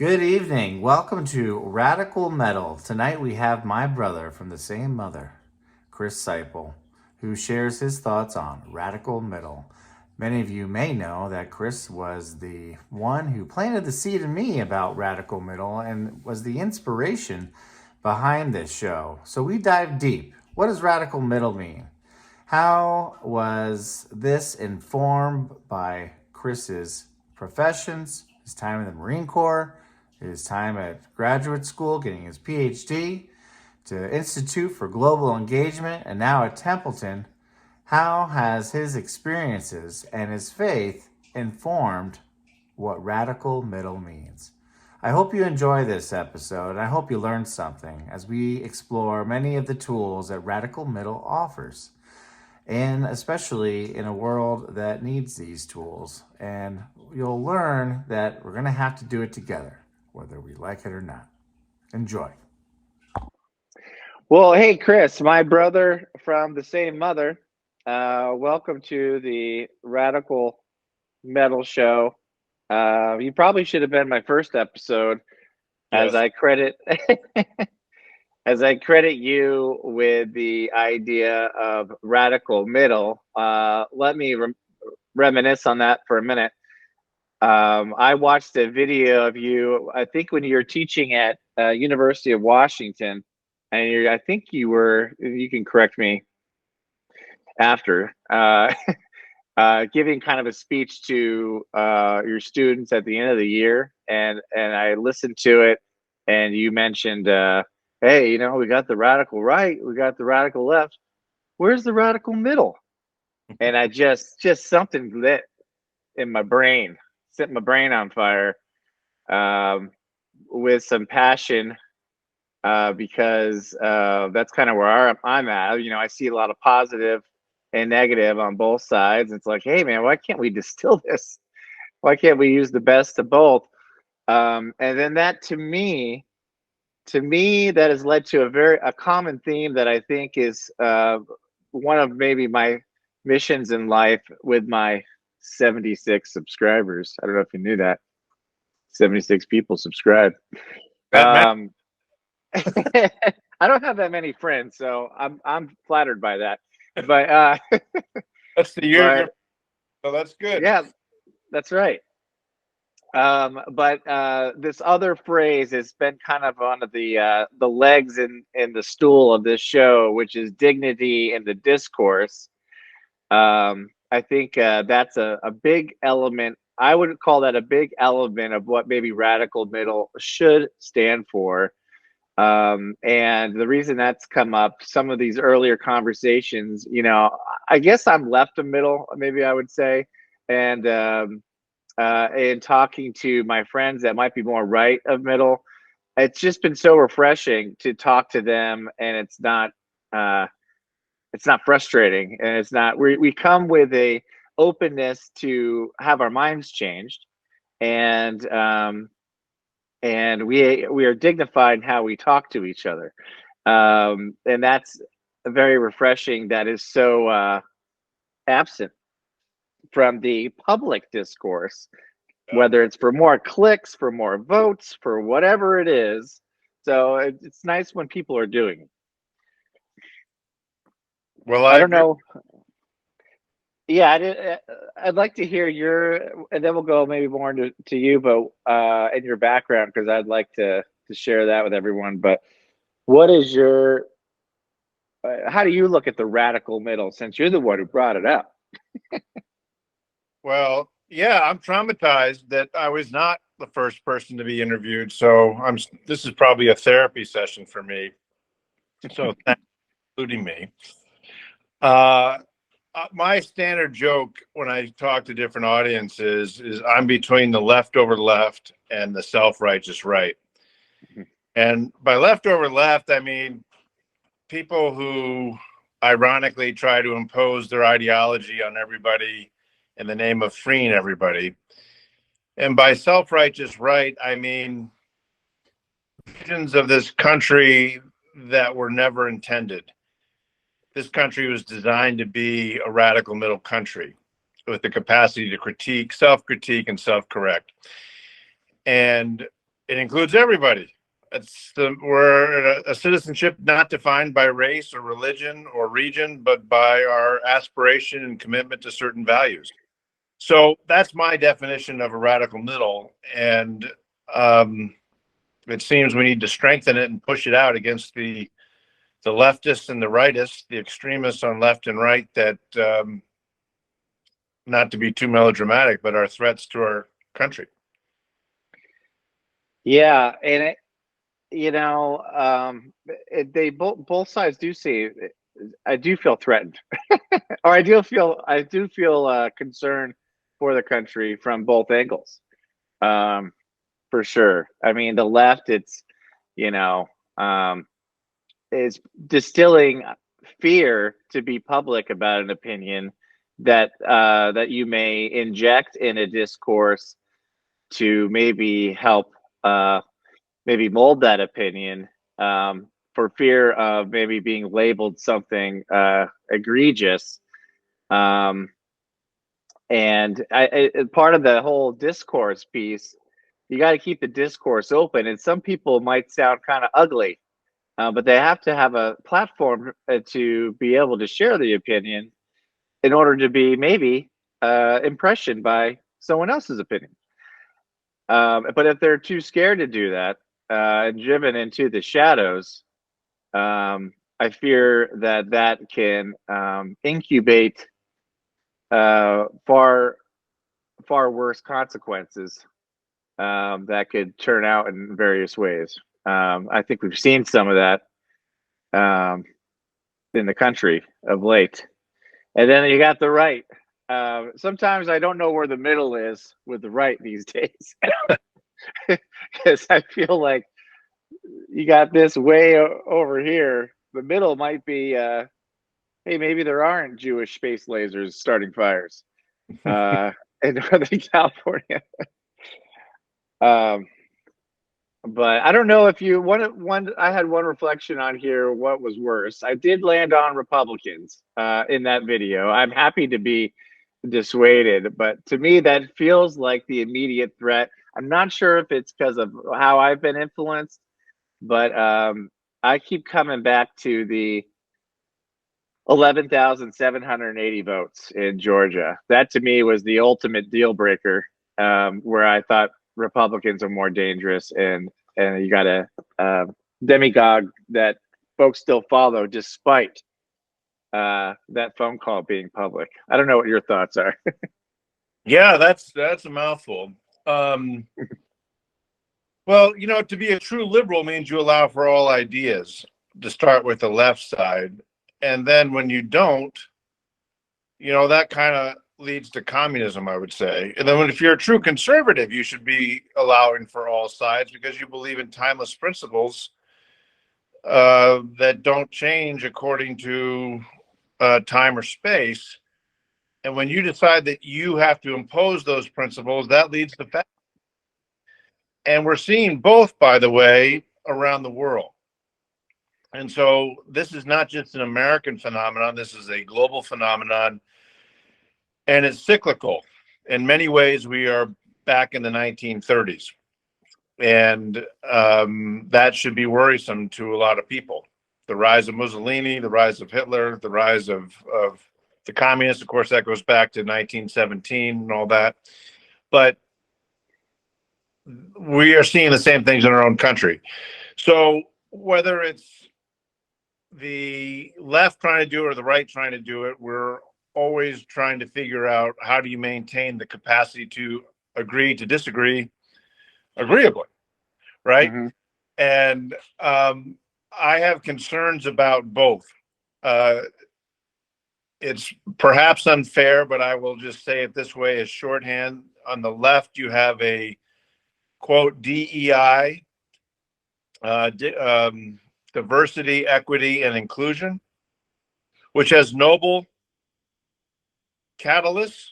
Good evening. Welcome to Radical Metal. Tonight we have my brother from the same mother, Chris Seiple, who shares his thoughts on radical metal. Many of you may know that Chris was the one who planted the seed in me about radical metal and was the inspiration behind this show. So we dive deep. What does radical metal mean? How was this informed by Chris's professions, his time in the Marine Corps, his time at graduate school getting his PhD, to Institute for Global Engagement, and now at Templeton? How has his experiences and his faith informed what radical middle means? I hope you enjoy this episode, and I hope you learn something as we explore many of the tools that radical middle offers, and especially in a world that needs these tools. And you'll learn that we're going to have to do it together, whether we like it or not. Enjoy. Well, hey, Chris, my brother from the same mother. Welcome to the Radical Metal Show. You probably should have been my first episode, as Yes. I credit as I credit you with the idea of radical middle. Let me reminisce on that for a minute. I watched a video of you, I think when you were teaching at University of Washington, and I think you were, you can correct me after, giving kind of a speech to your students at the end of the year. And I listened to it, and you mentioned, hey, you know, we got the radical right, we got the radical left. Where's the radical middle? And I just something lit in my brain, set my brain on fire, with some passion, because that's kind of where I'm at. You know, I see a lot of positive and negative on both sides. It's like, hey, man, why can't we distill this? Why can't we use the best of both? And then that, to me, that has led to a common theme that I think is one of maybe my missions in life with my 76 subscribers. I don't know if you knew that. 76 people subscribe. Batman. I don't have that many friends, so I'm flattered by that. But That's the year. but So that's good. yeah, that's right. But this other phrase has been kind of one of the legs in the stool of this show, which is dignity in the discourse. I think that's a big element. I would call that a big element of what maybe radical middle should stand for. And the reason that's come up, some of these earlier conversations, you know, I guess I'm left of middle, maybe I would say. And in talking to my friends that might be more right of middle, it's just been so refreshing to talk to them, and it's not frustrating, and it's not, we come with a openness to have our minds changed, and we are dignified in how we talk to each other, and that's very refreshing. That is so absent from the public discourse, whether it's for more clicks, for more votes, for whatever it is. So it's nice when people are doing it. Well, I I don't agree. know. Yeah, I'd like to hear your, and then we'll go maybe more into you, but and your background, because I'd like to share that with everyone. But what is your, how do you look at the radical middle, since you're the one who brought it up? Well, yeah, I'm traumatized that I was not the first person to be interviewed. So this is probably a therapy session for me. So thanks for including me. My standard joke when I talk to different audiences is I'm between the leftover left and the self-righteous right. And by leftover left, I mean people who ironically try to impose their ideology on everybody in the name of freeing everybody. And by self-righteous right, I mean visions of this country that were never intended. This country was designed to be a radical middle country with the capacity to critique, self-critique, and self-correct. And It includes everybody. We're a citizenship not defined by race or religion or region, but by our aspiration and commitment to certain values. So that's my definition of a radical middle. And it seems we need to strengthen it and push it out against the leftists and the rightists, the extremists on left and right that, not to be too melodramatic, but are threats to our country. Yeah, and they both sides do see. I do feel threatened, or I do feel concerned for the country from both angles, for sure. I mean, the left, it's you know, is distilling fear to be public about an opinion that you may inject in a discourse to maybe help maybe mold that opinion, for fear of maybe being labeled something egregious. Um, and part of the whole discourse piece, you got to keep the discourse open. And some people might sound kind of ugly, but they have to have a platform to be able to share the opinion in order to be maybe impressioned by someone else's opinion. But if they're too scared to do that, and driven into the shadows, I fear that can incubate far worse consequences that could turn out in various ways. I think we've seen some of that in the country of late. And then you got the right. Sometimes I don't know where the middle is with the right these days, because I feel like you got this way over here. The middle might be, hey, maybe there aren't Jewish space lasers starting fires in Northern California. But I don't know if you one. I had one reflection on here. What was worse? I did land on Republicans in that video. I'm happy to be dissuaded, but to me, that feels like the immediate threat. I'm not sure if it's because of how I've been influenced, but I keep coming back to the 11,780 votes in Georgia. That to me was the ultimate deal breaker, where I thought Republicans are more dangerous, and you got a demagogue that folks still follow despite that phone call being public. I don't know what your thoughts are. Yeah, that's a mouthful. Well, to be a true liberal means you allow for all ideas, to start with the left side. And then when you don't, that kind of leads to communism, I would say. And then if you're a true conservative, you should be allowing for all sides because you believe in timeless principles that don't change according to time or space. And when you decide that you have to impose those principles, that leads to fascism. And we're seeing both, by the way, around the world. And so this is not just an American phenomenon. This is a global phenomenon, and it's cyclical. In many ways, we are back in the 1930s, and that should be worrisome to a lot of people. The rise of Mussolini, the rise of Hitler, the rise of the communists. Of course, that goes back to 1917 and all that. But we are seeing the same things in our own country. So whether it's the left trying to do it or the right trying to do it, we're always trying to figure out how do you maintain the capacity to agree to disagree agreeably, right? Mm-hmm. And I have concerns about both. It's perhaps unfair, but I will just say it this way as shorthand. On the left, you have a quote DEI, diversity, equity, and inclusion, which has noble catalysts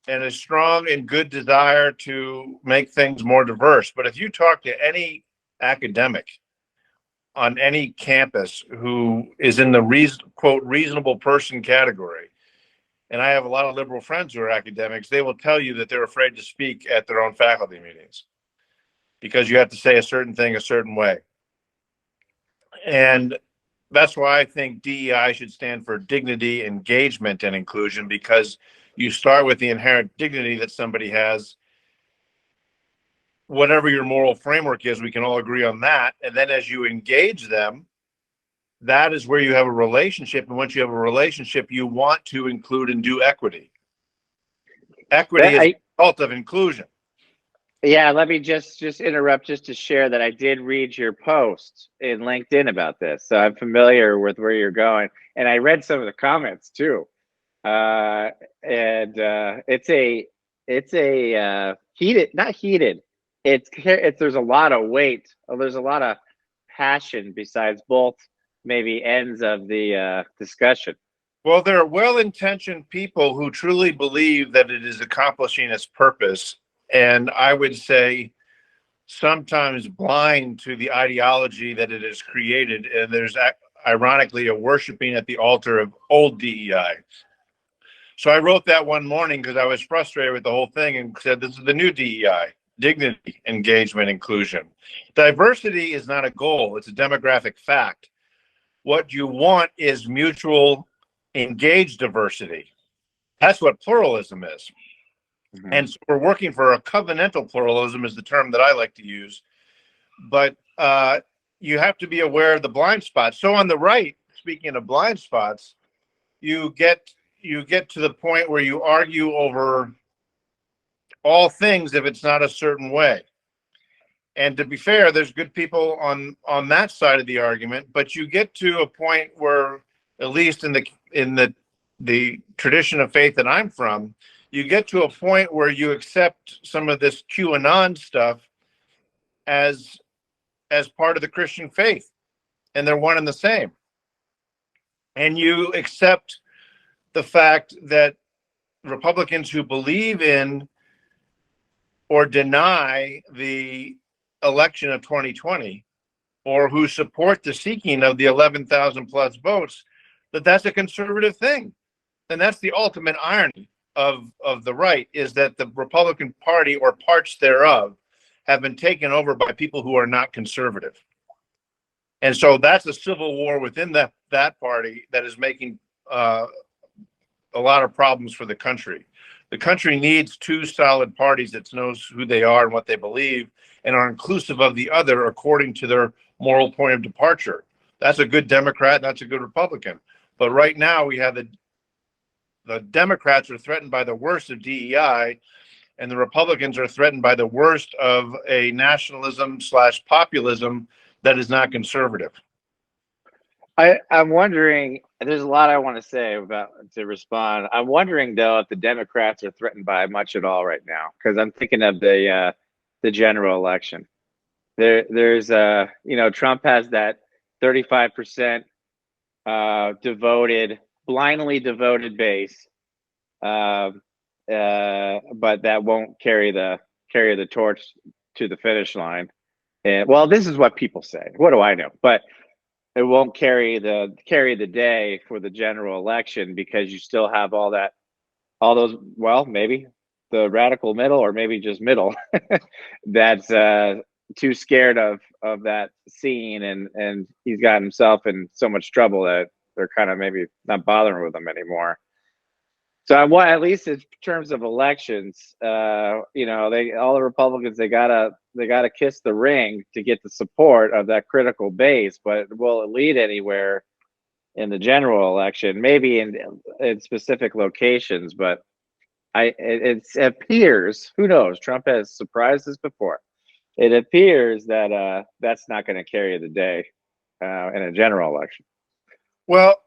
and a strong and good desire to make things more diverse. But if you talk to any academic on any campus who is in the quote reasonable person category, and I have a lot of liberal friends who are academics, they will tell you that they're afraid to speak at their own faculty meetings. because you have to say a certain thing a certain way. And that's why I think DEI should stand for dignity, engagement, and inclusion, because you start with the inherent dignity that somebody has. Whatever your moral framework is, we can all agree on that. And then as you engage them, that is where you have a relationship. And once you have a relationship, you want to include and do equity. Equity is the result of inclusion. Yeah, let me just interrupt just to share that I did read your post in LinkedIn about this, so I'm familiar with where you're going, and I read some of the comments too. It's a heated, not heated. It's there's a lot of weight. There's a lot of passion besides both maybe ends of the discussion. Well, there are well-intentioned people who truly believe that it is accomplishing its purpose. And I would say sometimes blind to the ideology that it has created. And there's ironically a worshiping at the altar of old DEI. So I wrote that one morning because I was frustrated with the whole thing and said, this is the new DEI: dignity, engagement, inclusion. Diversity is not a goal, it's a demographic fact. What you want is mutual engaged diversity. That's what pluralism is. Mm-hmm. And so we're working for a covenantal pluralism is the term that I like to use. But you have to be aware of the blind spots. So on the right, speaking of blind spots, you get to the point where you argue over all things if it's not a certain way. And to be fair, there's good people on that side of the argument, but you get to a point where, at least in the tradition of faith that I'm from, you get to a point where you accept some of this QAnon stuff as part of the Christian faith, and they're one and the same. And you accept the fact that Republicans who believe in or deny the election of 2020, or who support the seeking of the 11,000 plus votes, that's a conservative thing. And that's the ultimate irony of the right, is that the Republican Party, or parts thereof, have been taken over by people who are not conservative. And so that's a civil war within that party that is making a lot of problems for the country. The country needs two solid parties that knows who they are and what they believe, and are inclusive of the other according to their moral point of departure. That's a good Democrat, that's a good Republican. But right now we have the Democrats are threatened by the worst of DEI, and the Republicans are threatened by the worst of a nationalism / populism that is not conservative. I'm wondering, there's a lot I want to say to respond. I'm wondering though if the Democrats are threatened by much at all right now, because I'm thinking of the general election. There's Trump has that 35% blindly devoted base, but that won't carry the torch to the finish line. And well, this is what people say. What do I know? But it won't carry the day for the general election, because you still have all those, well, maybe the radical middle, or maybe just middle, that's too scared of that scene, and he's got himself in so much trouble that they're kind of maybe not bothering with him anymore. So at least in terms of elections, all the Republicans, they gotta kiss the ring to get the support of that critical base. But will it lead anywhere in the general election? Maybe in specific locations, but it appears, who knows? Trump has surprised us before. It appears that that's not going to carry the day in a general election. Well,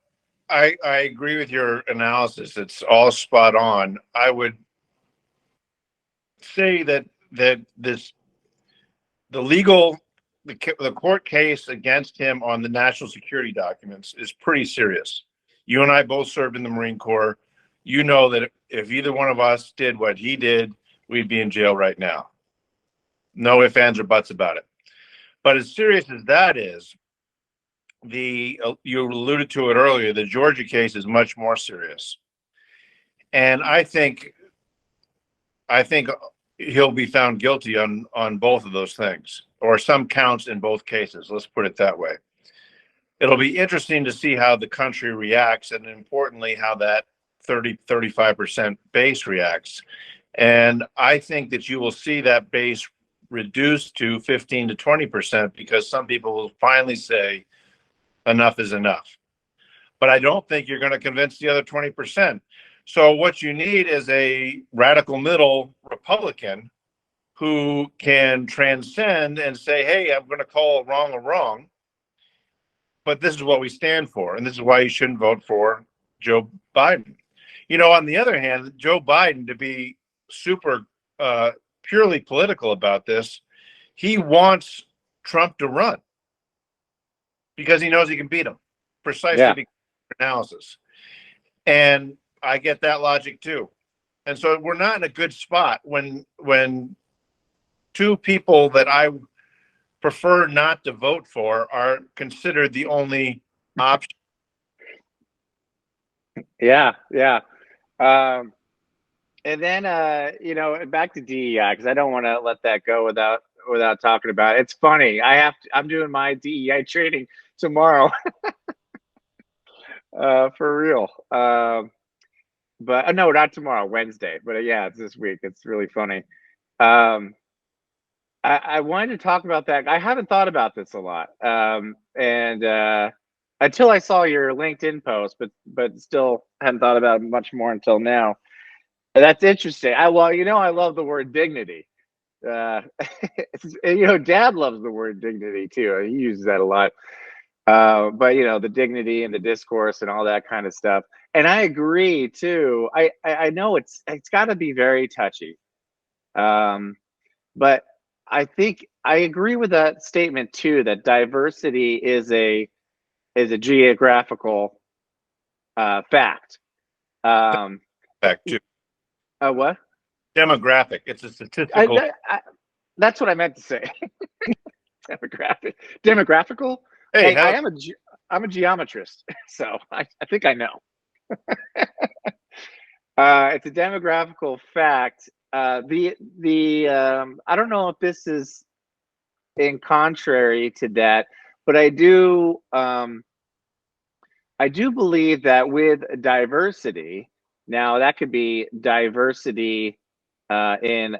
I agree with your analysis. It's all spot on. I would say that the court case against him on the national security documents is pretty serious. You and I both served in the Marine Corps. You know that if either one of us did what he did, we'd be in jail right now. No ifs, ands, or buts about it. But as serious as that is, you alluded to it earlier, the Georgia case is much more serious. And I think he'll be found guilty on both of those things, or some counts in both cases. Let's put it that way. It'll be interesting to see how the country reacts, and importantly, how that 35% base reacts. And I think that you will see that base reduced to 15 to 20% because some people will finally say enough is enough. But I don't think you're going to convince the other 20%. So what you need is a radical middle Republican who can transcend and say, hey, I'm going to call wrong a wrong, but this is what we stand for. And this is why you shouldn't vote for Joe Biden. You know, on the other hand, Joe Biden, to be super purely political about this, he wants Trump to run because he knows he can beat him precisely because of analysis. And I get that logic too. And so we're not in a good spot when two people that I prefer not to vote for are considered the only option. Yeah. And then you know, back to DEI, because I don't want to let that go without talking about it. It's funny. I'm doing my DEI training tomorrow. For real. But no, not tomorrow, Wednesday. But yeah, it's this week. It's really funny. I wanted to talk about that. I haven't thought about this a lot. And until I saw your LinkedIn post, but still hadn't thought about it much more until now. That's interesting. Well, you know, I love the word dignity. You know, Dad loves the word dignity too. He uses that a lot. But you know, the dignity and the discourse and all that kind of stuff. And I agree too. I know it's got to be very touchy. But I think I agree with that statement too, that diversity is a geographical fact. Fact too. What? Demographic. It's a statistical. That's what I meant to say. Demographical. Hey, I'm a geometrist, so I think I know. It's a demographical fact. I don't know if this is in contrary to that, but I do believe that with diversity, now that could be diversity in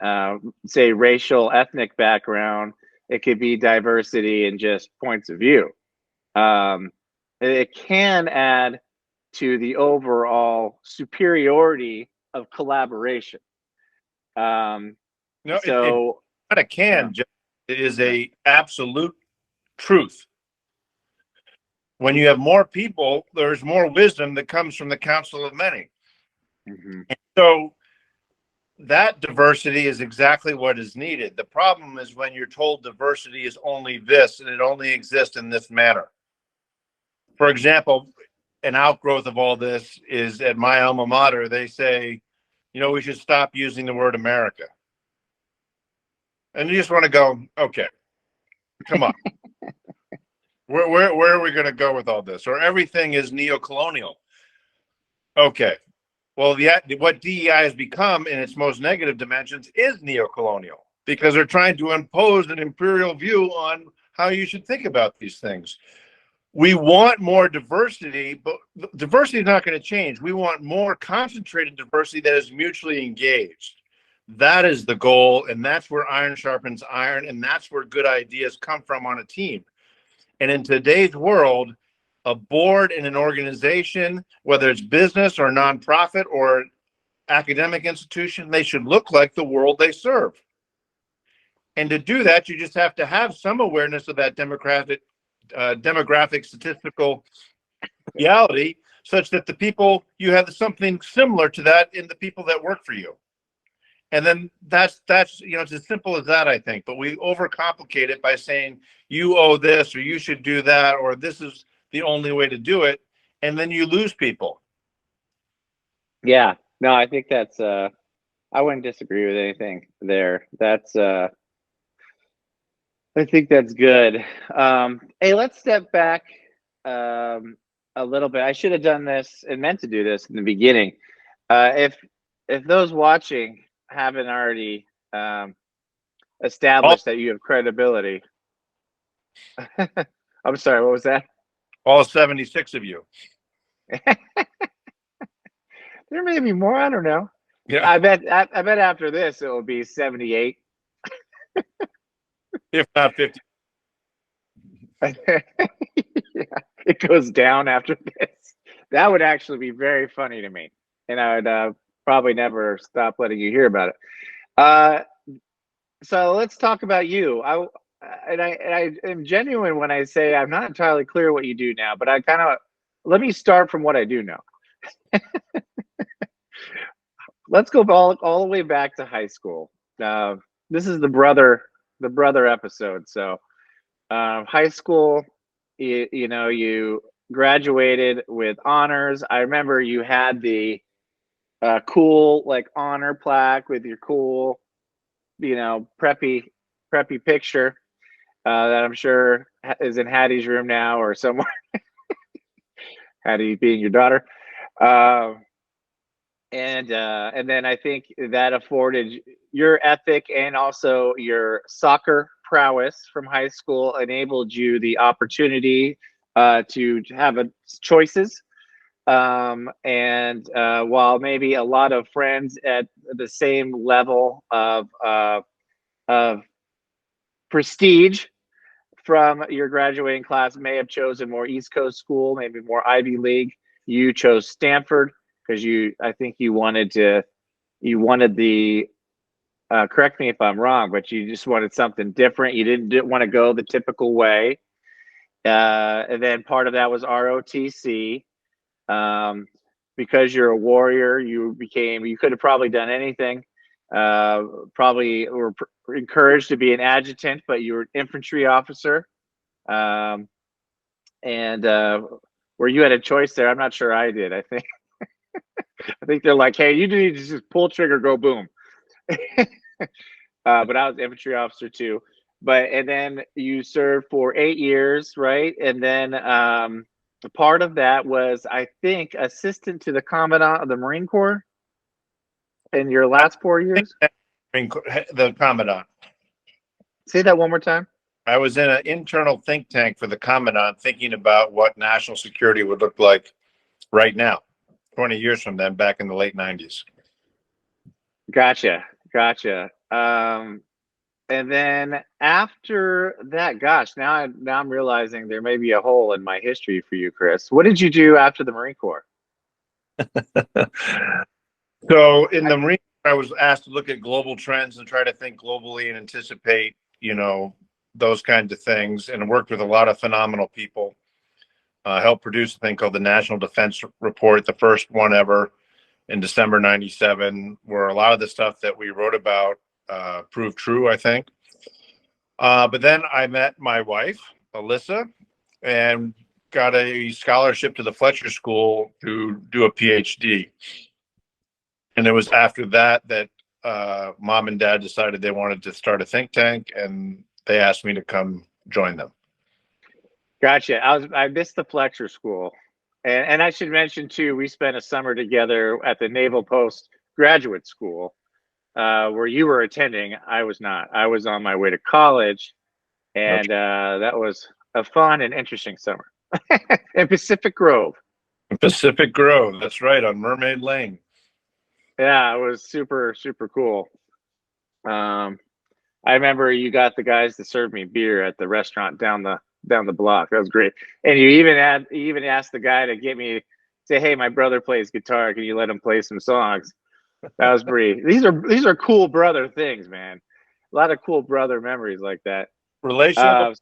say racial, ethnic background. It could be diversity in just points of view. It can add to the overall superiority of collaboration. No, so not a can. It is a absolute truth. When you have more people, there's more wisdom that comes from the council of many. Mm-hmm. And so that diversity is exactly what is needed. The problem is when you're told diversity is only this and it only exists in this manner. For example, an outgrowth of all this is at my alma mater, they say, you know, we should stop using the word America. And you just want to go, okay, come on. Where are we going to go with all this? Or everything is neo-colonial. Okay. Well, what DEI has become in its most negative dimensions is neo-colonial because they're trying to impose an imperial view on how you should think about these things. We want more diversity, but diversity is not going to change. We want more concentrated diversity that is mutually engaged. That is the goal, and that's where iron sharpens iron, and that's where good ideas come from on a team. And in today's world, a board in an organization, whether it's business or nonprofit or academic institution, they should look like the world they serve. And to do that, you just have to have some awareness of that demographic statistical reality, such that the people, you have something similar to that in the people that work for you. And then that's you know, it's as simple as that, I think. But we overcomplicate it by saying you owe this or you should do that or this is the only way to do it, and then you lose people. Yeah, no, I think that's I wouldn't disagree with anything there. That's I think that's good. Hey, let's step back a little bit. I should have done this and meant to do this in the beginning. If those watching haven't already All, establish that you have credibility. I'm sorry, what was that? all 76 of you. There may be more. I don't know. Yeah. I bet after this it will be 78. If not 50. Yeah, it goes down after this. That would actually be very funny to me, and I would probably never stop letting you hear about it. Uh, so let's talk about you. I am genuine when I say I'm not entirely clear what you do now, but I kind of let me start from what I do know. Let's go all the way back to high school. This is the brother episode. So high school, you graduated with honors. I remember you had the cool like honor plaque with your cool, preppy picture that I'm sure is in Hattie's room now or somewhere. Hattie being your daughter. Um, and then I think that afforded your ethic and also your soccer prowess from high school enabled you the opportunity to have choices. And while maybe a lot of friends at the same level of prestige from your graduating class may have chosen more East Coast school, maybe more Ivy League, you chose Stanford because I think you wanted the correct me if I'm wrong, but you just wanted something different. You didn't want to go the typical way. And then part of that was ROTC. Because you're a warrior, you could have probably done anything. Probably were encouraged to be an adjutant, but you were an infantry officer. And where you had a choice there, I'm not sure I did. I think they're like, hey, you need to just pull trigger, go boom. But I was infantry officer too. And then you served for 8 years, right? And then part of that was, I think, assistant to the commandant of the Marine Corps in your last 4 years. The commandant. Say that one more time. I was in an internal think tank for the commandant, thinking about what national security would look like right now, 20 years from then, back in the late 90s. Gotcha. And then after that, gosh, now I'm realizing there may be a hole in my history for you, Chris. What did you do after the Marine Corps? So in the Marine Corps, I was asked to look at global trends and try to think globally and anticipate, those kinds of things, and worked with a lot of phenomenal people. Helped produce a thing called the National Defense Report, the first one ever in December 97, where a lot of the stuff that we wrote about proved true, I think. But then I met my wife, Alyssa, and got a scholarship to the Fletcher School to do a PhD. And it was after that mom and dad decided they wanted to start a think tank, and they asked me to come join them. Gotcha. I missed the Fletcher School, and I should mention too, we spent a summer together at the Naval Post Graduate School, where you were attending. I was not. I was on my way to college, and that was a fun and interesting summer in Pacific Grove. Pacific Grove, that's right, on Mermaid Lane. Yeah, it was super cool. I remember you got the guys to serve me beer at the restaurant down the block. That was great. And you even asked the guy to say, hey, my brother plays guitar. Can you let him play some songs? That was pretty. These are cool brother things, man. A lot of cool brother memories like that. Relational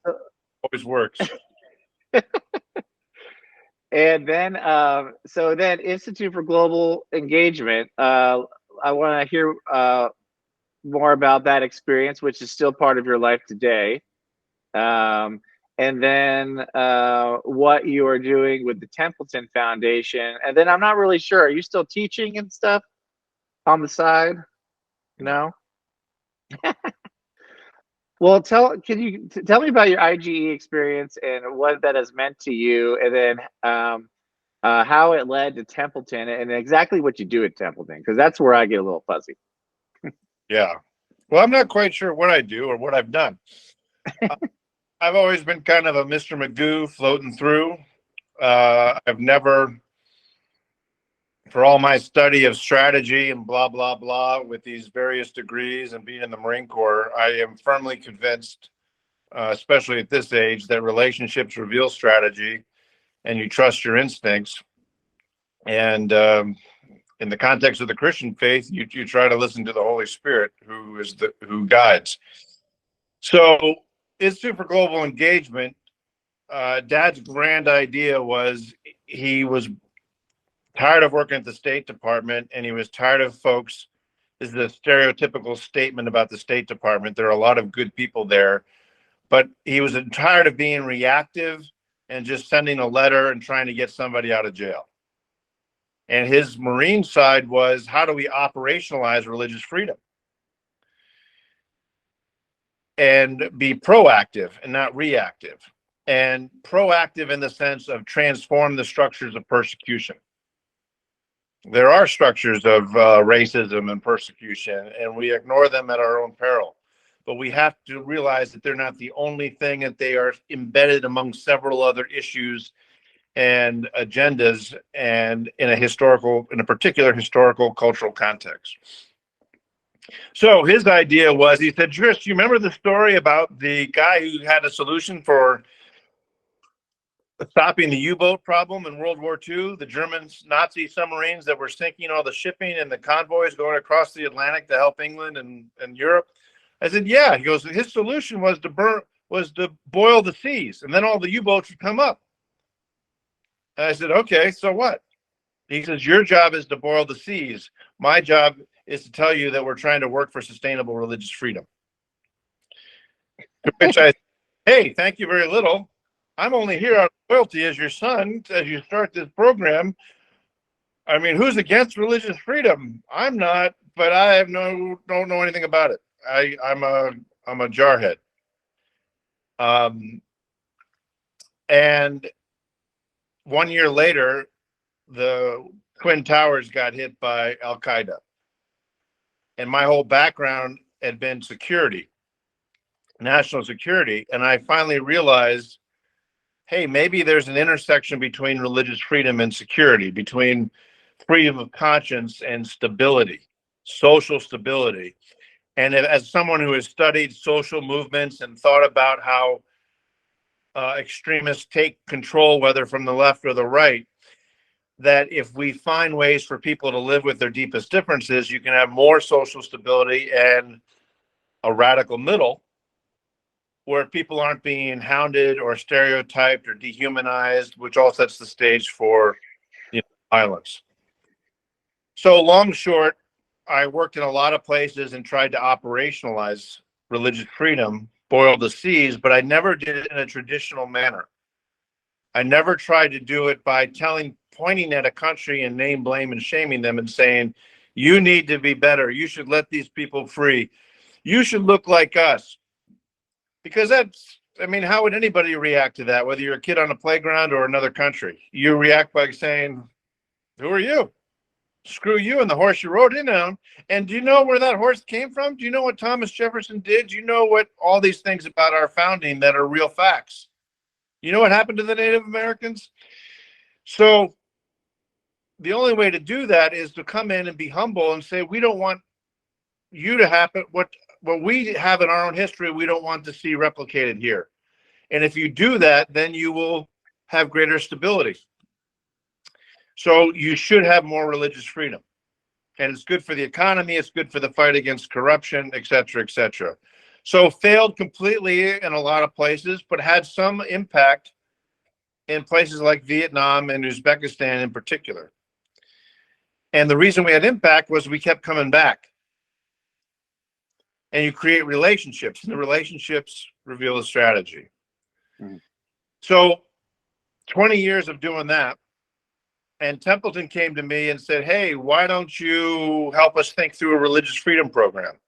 always works. And then, so then Institute for Global Engagement. I want to hear more about that experience, which is still part of your life today. And then what you are doing with the Templeton Foundation. And then I'm not really sure. Are you still teaching and stuff on the side? No. Well, can you tell me about your IGE experience and what that has meant to you, and then how it led to Templeton and exactly what you do at Templeton, because that's where I get a little fuzzy. Yeah. Well, I'm not quite sure what I do or what I've done. I've always been kind of a Mr. Magoo floating through. I've never, for all my study of strategy and blah, blah, blah, with these various degrees and being in the Marine Corps, I am firmly convinced, especially at this age, that relationships reveal strategy and you trust your instincts. And in the context of the Christian faith, you try to listen to the Holy Spirit, who guides. So it's super global engagement. Dad's grand idea was he was tired of working at the State Department, and he was tired of folks. This is a stereotypical statement about the State Department. There are a lot of good people there, but he was tired of being reactive and just sending a letter and trying to get somebody out of jail. And his Marine side was, how do we operationalize religious freedom and be proactive and not reactive? And proactive in the sense of transform the structures of persecution. There are structures of racism and persecution, and we ignore them at our own peril. But we have to realize that they're not the only thing, that they are embedded among several other issues and agendas, and in a particular historical cultural context. So his idea was, he said, Chris, you remember the story about the guy who had a solution for stopping the U-boat problem in World War II, the German Nazi submarines that were sinking all the shipping and the convoys going across the Atlantic to help England and Europe? I said, yeah. He goes, his solution was to boil the seas, and then all the U-boats would come up. And I said, okay, so what? He says, your job is to boil the seas. My job is to tell you that we're trying to work for sustainable religious freedom. To which I said, hey, thank you very little. I'm only here out of loyalty as your son as you start this program. I mean, who's against religious freedom? I'm not, but I don't know anything about it. I'm a jarhead. And 1 year later, the Twin Towers got hit by Al Qaeda. And my whole background had been security, national security. And I finally realized, hey, maybe there's an intersection between religious freedom and security, between freedom of conscience and stability, social stability. And as someone who has studied social movements and thought about how extremists take control, whether from the left or the right, that if we find ways for people to live with their deepest differences, you can have more social stability and a radical middle where people aren't being hounded or stereotyped or dehumanized, which all sets the stage for violence. So long short, I worked in a lot of places and tried to operationalize religious freedom, boil the seas, but I never did it in a traditional manner. I never tried to do it by pointing at a country and name, blame, and shaming them and saying, you need to be better. You should let these people free. You should look like us. Because how would anybody react to that? Whether you're a kid on a playground or another country, you react by saying, who are you? Screw you and the horse you rode in on. And do you know where that horse came from? Do you know what Thomas Jefferson did? Do you know what all these things about our founding that are real facts? You know what happened to the Native Americans? So the only way to do that is to come in and be humble and say, we don't want you to happen. What we have in our own history, we don't want to see replicated here. And if you do that, then you will have greater stability. So you should have more religious freedom. And it's good for the economy. It's good for the fight against corruption, et cetera, et cetera. So failed completely in a lot of places, but had some impact in places like Vietnam and Uzbekistan in particular. And the reason we had impact was we kept coming back. And you create relationships, and the relationships reveal the strategy. Mm-hmm. So 20 years of doing that, and Templeton came to me and said, hey, why don't you help us think through a religious freedom program?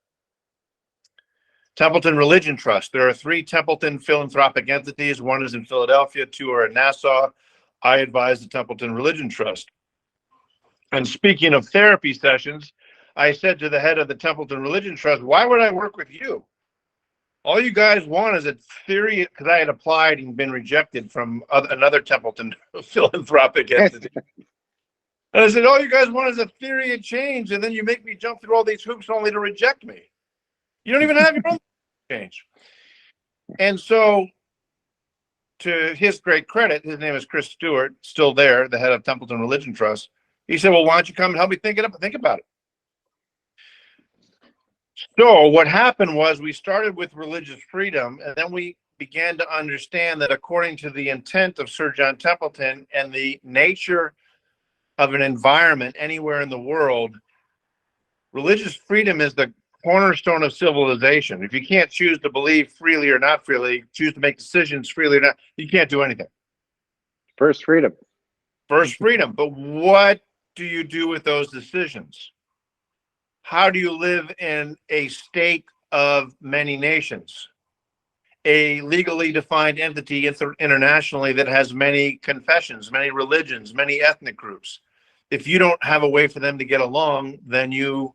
Templeton Religion Trust. There are 3 Templeton philanthropic entities. 1 is in Philadelphia, 2 are in Nassau. I advise the Templeton Religion Trust. And speaking of therapy sessions, I said to the head of the Templeton Religion Trust, why would I work with you? All you guys want is a theory, because I had applied and been rejected from another Templeton philanthropic entity. And I said, all you guys want is a theory of change, and then you make me jump through all these hoops only to reject me. You don't even have your own change. And so, to his great credit, his name is Chris Stewart, still there, the head of Templeton Religion Trust. He said, well, why don't you come and help me think about it? So what happened was we started with religious freedom, and then we began to understand that according to the intent of Sir John Templeton and the nature of an environment anywhere in the world, religious freedom is the cornerstone of civilization. If you can't choose to believe freely or not freely, choose to make decisions freely or not, you can't do anything. First freedom. First freedom. But what do you do with those decisions? How do you live in a state of many nations? A legally defined entity internationally that has many confessions, many religions, many ethnic groups. If you don't have a way for them to get along, then you're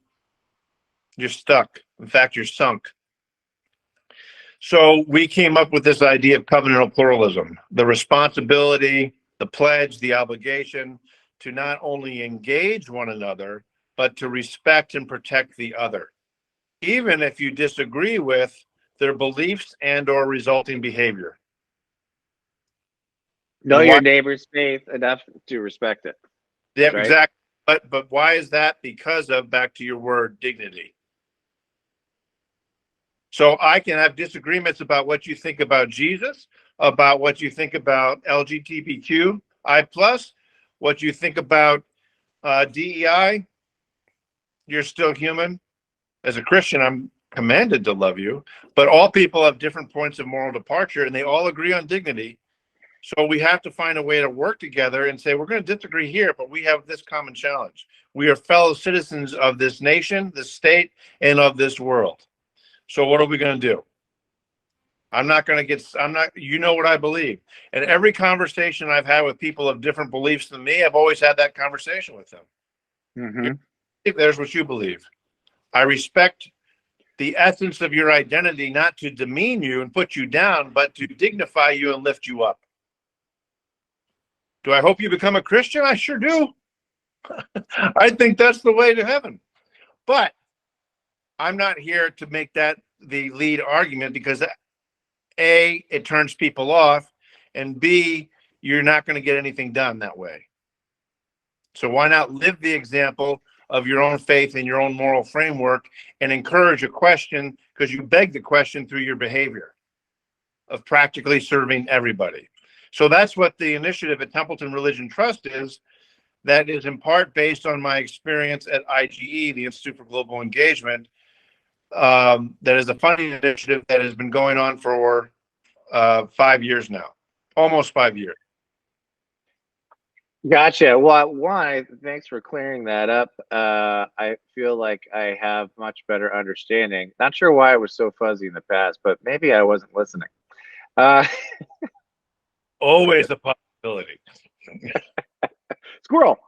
stuck. In fact, you're sunk. So we came up with this idea of covenantal pluralism, the responsibility, the pledge, the obligation to not only engage one another, but to respect and protect the other, even if you disagree with their beliefs and or resulting behavior. Know your neighbor's faith enough to respect it. Yeah, right? exactly. But why is that? Because of, back to your word, dignity. So I can have disagreements about what you think about Jesus, about what you think about LGBTQI+, what you think about DEI. You're still human. As a Christian, I'm commanded to love you, but all people have different points of moral departure, and they all agree on dignity. So we have to find a way to work together and say, we're going to disagree here, but we have this common challenge. We are fellow citizens of this nation, this state, and of this world. So what are we going to do? You know what I believe. And every conversation I've had with people of different beliefs than me, I've always had that conversation with them. Mm-hmm. There's what you believe. I respect the essence of your identity, not to demean you and put you down, but to dignify you and lift you up. Do I hope you become a Christian? I sure do. I think that's the way to heaven. But I'm not here to make that the lead argument, because A, it turns people off, and B, you're not going to get anything done that way. So why not live the example of your own faith and your own moral framework and encourage a question, because you beg the question through your behavior of practically serving everybody. So that's what the initiative at Templeton Religion Trust is. That is in part based on my experience at IGE, the Institute for Global Engagement. That is a funding initiative that has been going on for 5 years now, almost 5 years. Gotcha. Well, one, thanks for clearing that up. I feel like I have much better understanding. Not sure why it was so fuzzy in the past, but maybe I wasn't listening. Always a possibility. Squirrel.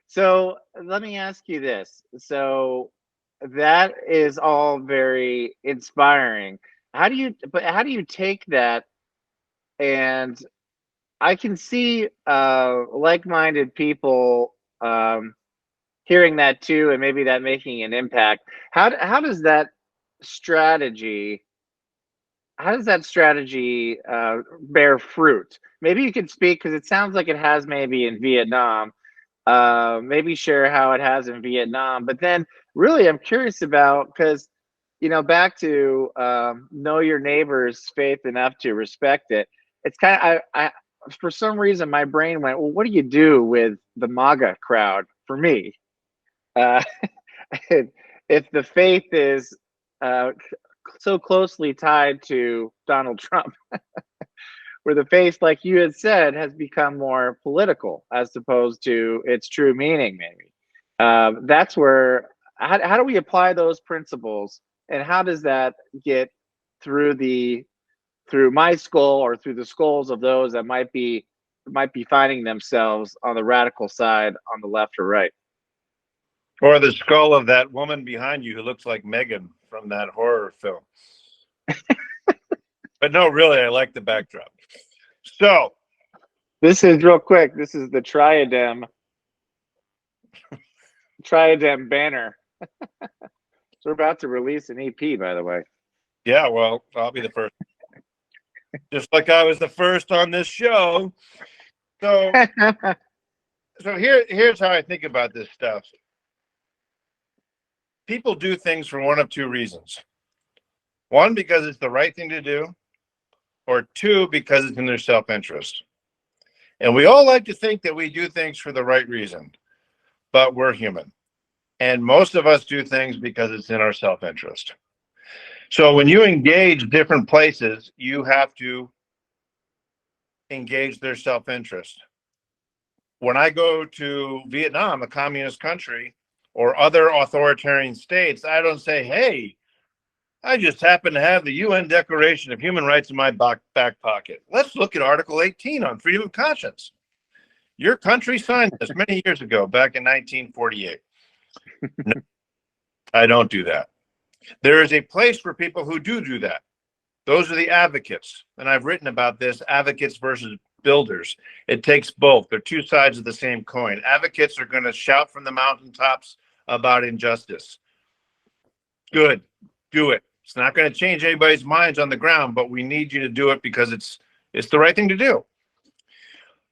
So let me ask you this. So that is all very inspiring. How do you take that? And I can see like-minded people hearing that too, and maybe that making an impact. How does that strategy bear fruit? Maybe you could speak, because it sounds like it has maybe in Vietnam. Maybe share how it has in Vietnam. But then really I'm curious about, because back to know your neighbor's faith enough to respect it. It's kind of, I for some reason my brain went, well, what do you do with the MAGA crowd? For me, if the faith is so closely tied to Donald Trump, where the faith, like you had said, has become more political as opposed to its true meaning, maybe. That's where, how do we apply those principles, and how does that get through my skull, or through the skulls of those that might be finding themselves on the radical side, on the left or right? Or the skull of that woman behind you who looks like Megan from that horror film. But no, really, I like the backdrop. So This is real quick. This is the Triadem banner. So we're about to release an EP, by the way. yeah, well, I'll be the first. Just like I was the first on this show. So here's how I think about this stuff. People do things for one of two reasons. One, because it's the right thing to do, or two, because it's in their self-interest. And we all like to think that we do things for the right reason, but we're human. And most of us do things because it's in our self-interest. So when you engage different places, you have to engage their self-interest. When I go to Vietnam, a communist country, or other authoritarian states, I don't say, hey, I just happen to have the UN Declaration of Human Rights in my back pocket. Let's look at Article 18 on freedom of conscience. Your country signed this many years ago, back in 1948. No, I don't do that. There is a place for people who do that. Those are the advocates. And I've written about this, advocates versus builders. It takes both. They're two sides of the same coin. Advocates are going to shout from the mountaintops about injustice. Good. Do it. It's not going to change anybody's minds on the ground, but we need you to do it because it's the right thing to do.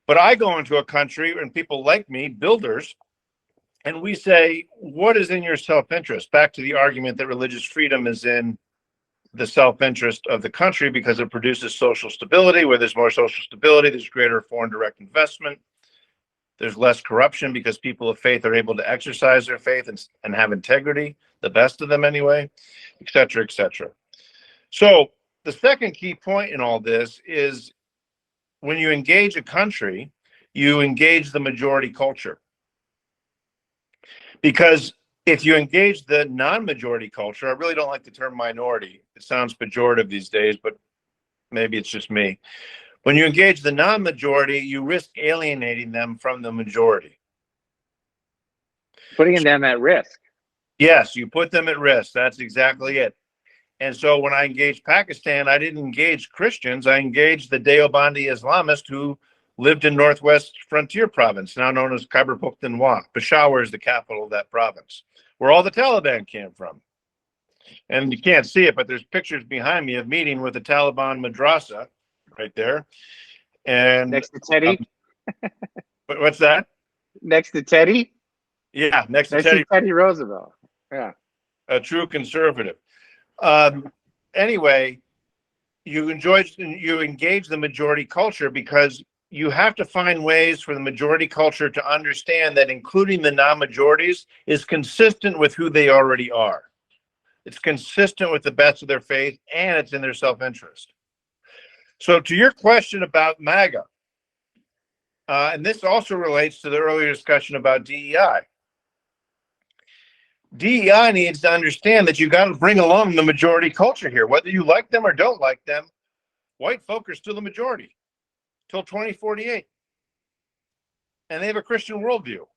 But I go into a country and people like me, builders, and we say, what is in your self-interest? Back to the argument that religious freedom is in the self-interest of the country because it produces social stability. Where there's more social stability, there's greater foreign direct investment. There's less corruption because people of faith are able to exercise their faith and have integrity, the best of them anyway, et cetera, et cetera. So the second key point in all this is when you engage a country, you engage the majority culture. Because if you engage the non-majority culture, I really don't like the term minority. It sounds pejorative these days, but maybe it's just me. When you engage the non-majority, you risk alienating them from the majority. Putting them at risk. Yes, you put them at risk. That's exactly it. And so when I engaged Pakistan, I didn't engage Christians. I engaged the Deobandi Islamists who lived in Northwest Frontier Province, now known as Khyber Pakhtunkhwa. Peshawar is the capital of that province, where all the Taliban came from. And you can't see it, but there's pictures behind me of meeting with the Taliban madrasa right there. And next to Teddy. What's that? Next to Teddy? Yeah, next to Teddy Roosevelt. Yeah. A true conservative. Anyway, you engage the majority culture because you have to find ways for the majority culture to understand that including the non-majorities is consistent with who they already are. It's consistent with the best of their faith, and it's in their self-interest. So to your question about MAGA, and this also relates to the earlier discussion about DEI. DEI needs to understand that you got to bring along the majority culture here. Whether you like them or don't like them, white folk are still the majority till 2048. And they have a Christian worldview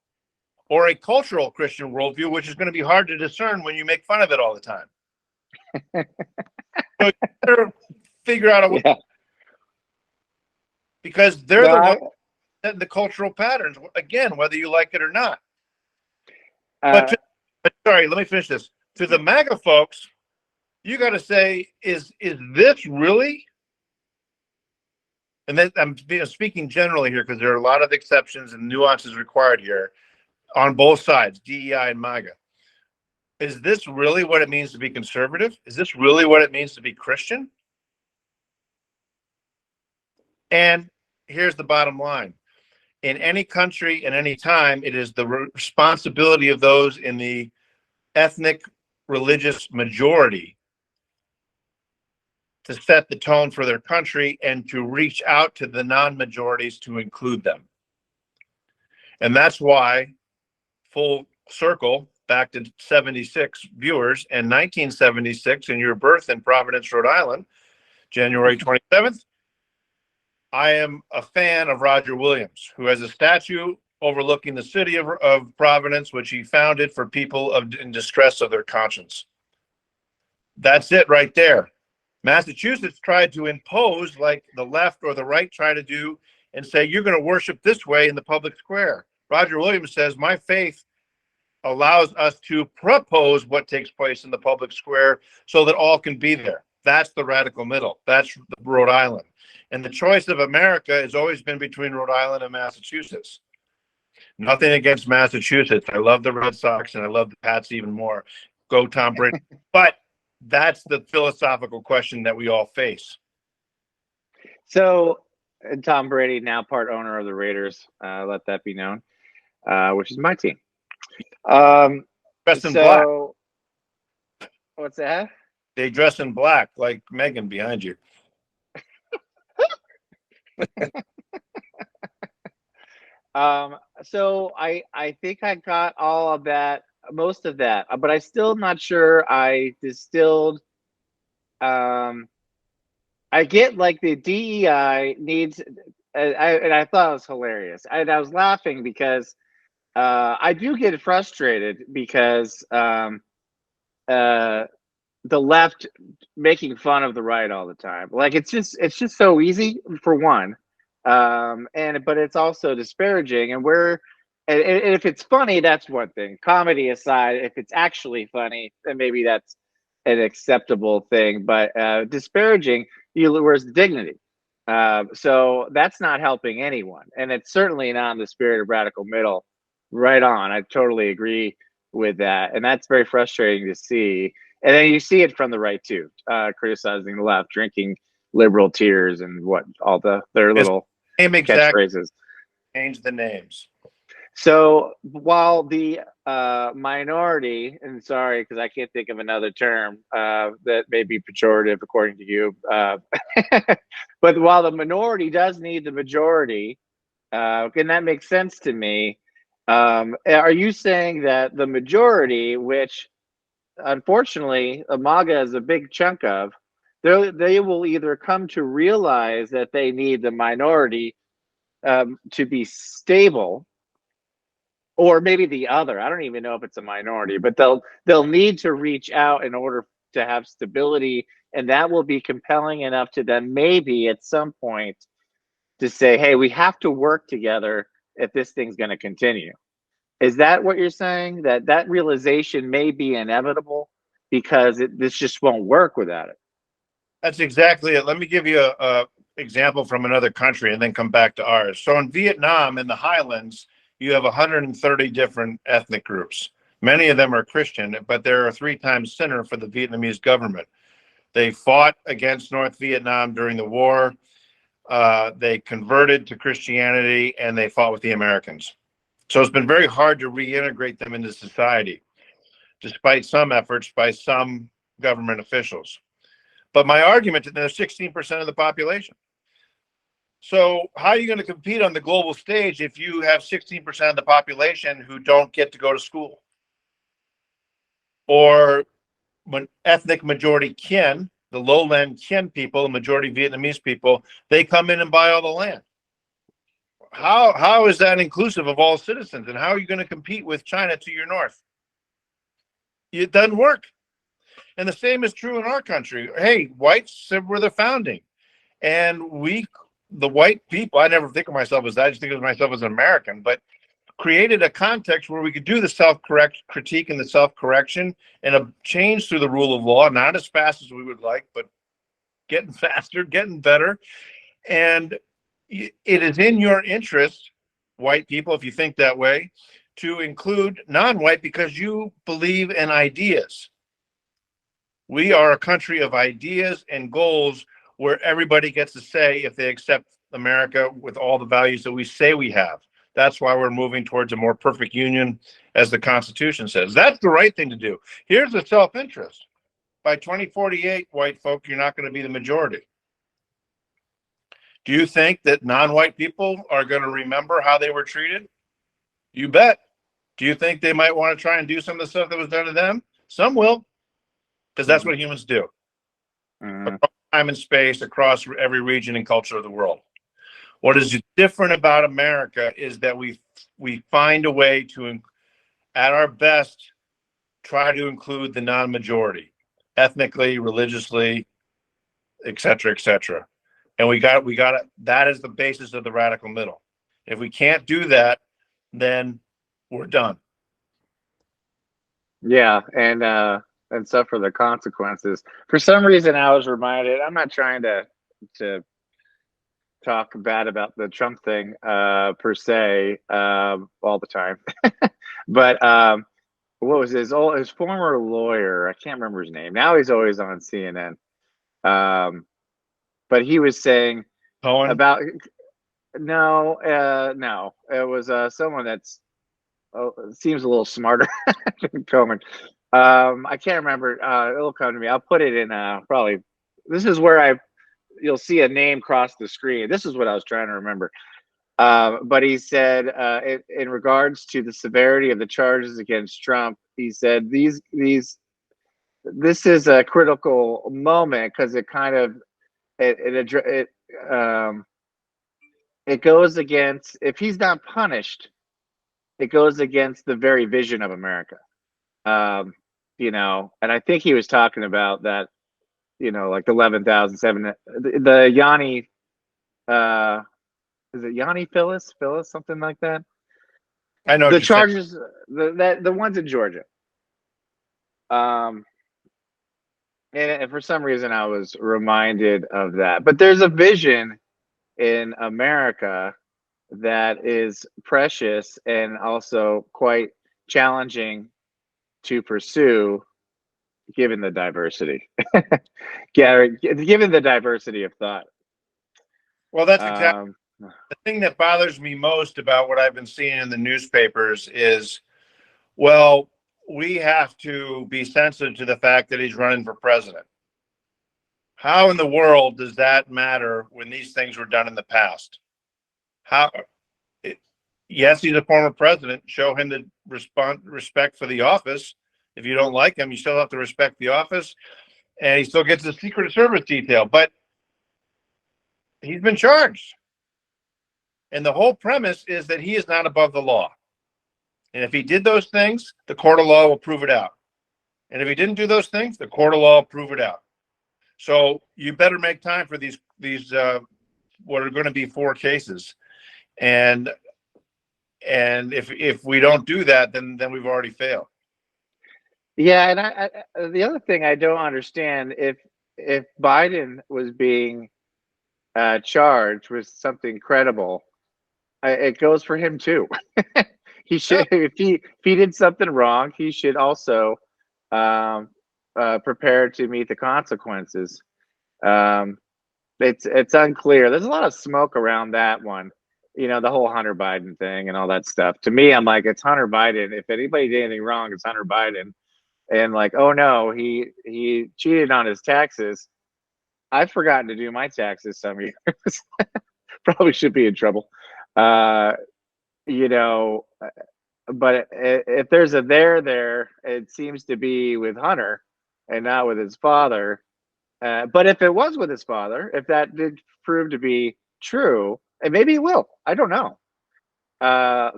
or a cultural Christian worldview, which is going to be hard to discern when you make fun of it all the time. So you better figure out a way. Yeah. Because they're the ones setting the cultural patterns, again, whether you like it or not. Sorry, let me finish this. To the MAGA folks, you got to say, is this really? And then I'm speaking generally here because there are a lot of exceptions and nuances required here on both sides, DEI and MAGA. Is this really what it means to be conservative? Is this really what it means to be Christian? And here's the bottom line. In any country, at any time, it is the responsibility of those in the ethnic religious majority to set the tone for their country and to reach out to the non-majorities to include them. And that's why, full circle, back to 76 viewers, and 1976, in your birth in Providence, Rhode Island, January 27th, I am a fan of Roger Williams, who has a statue overlooking the city of Providence, which he founded for people in distress of their conscience. That's it right there. Massachusetts tried to impose, like the left or the right try to do, and say, you're going to worship this way in the public square. Roger Williams says, my faith allows us to propose what takes place in the public square so that all can be there. That's the radical middle. That's Rhode Island. And the choice of America has always been between Rhode Island and Massachusetts. Nothing against Massachusetts. I love the Red Sox and I love the Pats even more. Go Tom Brady. But that's the philosophical question that we all face. So, Tom Brady, now part owner of the Raiders, let that be known, which is my team. Dressed in black. What's that? They dress in black, like Megan behind you. So I think I got all of that, most of that, but I still not sure I distilled. I get like the DEI needs, and I thought it was hilarious. I was laughing because I do get frustrated because the left making fun of the right all the time. Like it's just so easy for one, but it's also disparaging. And and if it's funny, that's one thing. Comedy aside, if it's actually funny, then maybe that's an acceptable thing. But disparaging, where's the dignity? So that's not helping anyone, and it's certainly not in the spirit of radical middle. Right on, I totally agree with that, and that's very frustrating to see. And then you see it from the right too, criticizing the left, drinking liberal tears, and what all their little catchphrases. Change the names. So while the minority, and sorry because I can't think of another term that may be pejorative according to you, but while the minority does need the majority, and that makes sense to me. Are you saying that the majority, which unfortunately MAGA is a big chunk of, they will either come to realize that they need the minority to be stable, or maybe the other? I don't even know if it's a minority, but they'll need to reach out in order to have stability, and that will be compelling enough to then maybe at some point to say, hey, we have to work together if this thing's going to continue. Is that what you're saying? That realization may be inevitable because this just won't work without it? That's exactly it. Let me give you a example from another country and then come back to ours. So in Vietnam, in the highlands, you have 130 different ethnic groups. Many of them are Christian, but they're a 3-time sinner for the Vietnamese government. They fought against North Vietnam during the war. They converted to Christianity and they fought with the Americans. So it's been very hard to reintegrate them into society, despite some efforts by some government officials. But my argument is they're 16% of the population. So how are you going to compete on the global stage if you have 16% of the population who don't get to go to school? Or when ethnic majority Kin, the lowland Kin people, the majority Vietnamese people, they come in and buy all the land. How is that inclusive of all citizens? And how are you going to compete with China to your north? It doesn't work. And the same is true in our country. Hey, whites were the founding. And the white people, I never think of myself as that. I just think of myself as an American, but created a context where we could do the critique and the self-correction and a change through the rule of law, not as fast as we would like, but getting faster, getting better. And it is in your interest, white people, if you think that way, to include non-white because you believe in ideas. We are a country of ideas and goals where everybody gets to say if they accept America with all the values that we say we have. That's why we're moving towards a more perfect union, as the Constitution says. That's the right thing to do. Here's the self-interest. By 2048, white folk, you're not going to be the majority. Do you think that non-white people are going to remember how they were treated? You bet. Do you think they might want to try and do some of the stuff that was done to them? Some will, because that's what humans do. Across time and space, across every region and culture of the world. What is different about America is that we find a way to, at our best, try to include the non-majority, ethnically, religiously, et cetera, et cetera. And we got that is the basis of the radical middle. If we can't do that, then we're done. Yeah, and suffer the consequences. For some reason, I was reminded. I'm not trying to talk bad about the Trump thing per se all the time, but what was his former lawyer? I can't remember his name. Now he's always on CNN. But he was saying Cohen? about no, it was someone that's seems a little smarter than Cohen. I can't remember. It'll come to me. I'll put it in probably. This is where you'll see a name cross the screen. This is what I was trying to remember. But he said, in regards to the severity of the charges against Trump, he said this is a critical moment because it kind of it goes against, if he's not punished, it goes against the very vision of America. And I think he was talking about that, like the 11,007, the Yanni, is it Yanni Phyllis, something like that? I know the charges, the ones in Georgia. And for some reason, I was reminded of that. But there's a vision in America that is precious and also quite challenging to pursue, given the diversity. Given the diversity of thought. Well, that's exactly the thing that bothers me most about what I've been seeing in the newspapers is, well, we have to be sensitive to the fact that he's running for president. How in the world does that matter when these things were done in the past? Yes, he's a former president. Show him the respect for the office. If you don't like him, you still have to respect the office, and he still gets the Secret Service detail. But he's been charged, and the whole premise is that he is not above the law. And if he did those things, the court of law will prove it out. And if he didn't do those things, the court of law will prove it out. So you better make time for these what are going to be 4 cases, and if we don't do that, then we've already failed. Yeah, and I the other thing I don't understand, if Biden was being charged with something credible, it goes for him too. He should, if he did something wrong, he should also prepare to meet the consequences. It's unclear. There's a lot of smoke around that one. The whole Hunter Biden thing and all that stuff. To me, I'm like, it's Hunter Biden. If anybody did anything wrong, it's Hunter Biden. And like, oh no, he cheated on his taxes. I've forgotten to do my taxes some years. Probably should be in trouble. But if there's a there, it seems to be with Hunter and not with his father. But if it was with his father, if that did prove to be true, and maybe it will, I don't know,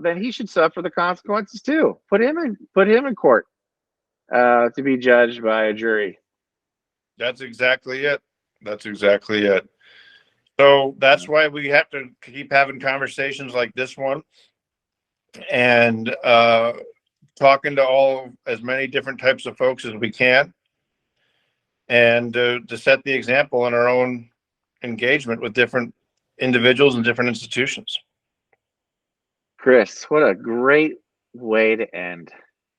then he should suffer the consequences too. Put him in court to be judged by a jury. That's exactly it. So that's why we have to keep having conversations like this one, and talking to as many different types of folks as we can, and to set the example in our own engagement with different individuals and different institutions. Chris, what a great way to end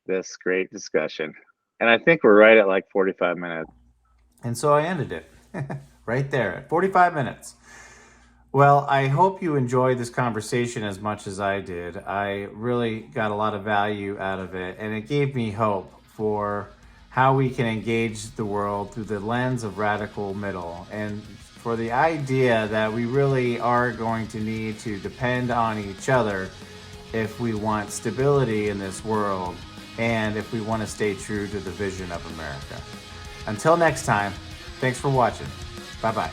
this great discussion. And I think we're right at like 45 minutes. And so I ended it right there at 45 minutes. Well, I hope you enjoyed this conversation as much as I did. I really got a lot of value out of it, and it gave me hope for how we can engage the world through the lens of radical middle, and for the idea that we really are going to need to depend on each other if we want stability in this world and if we want to stay true to the vision of America. Until next time, thanks for watching. Bye-bye.